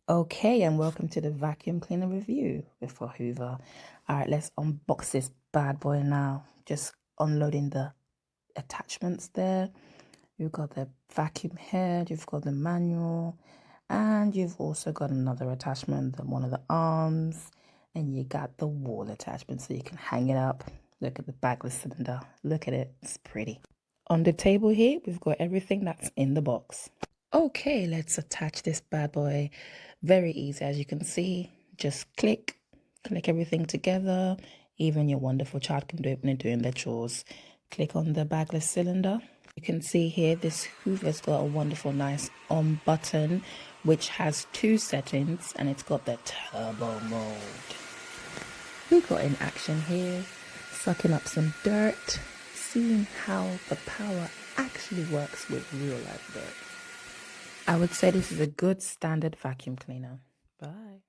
Okay, and welcome to the vacuum cleaner review with Hoover. All right, let's unbox this bad boy now. Just unloading the attachments there. You've got the vacuum head, you've got the manual, and you've also got another attachment, one of the arms, and you got the wall attachment so you can hang it up. Look at the backless cylinder. Look at it, it's pretty. On the table here, we've got everything that's in the box. Okay, let's attach this bad boy. Very easy, as you can see. Just click everything together. Even your wonderful child can do it when they're doing their chores. Click on the bagless cylinder. You can see here this Hoover's got a wonderful nice on button which has two settings, and it's got the turbo mode. We got in action here, sucking up some dirt, seeing how the power actually works with real life dirt. I would say this is a good standard vacuum cleaner. Bye.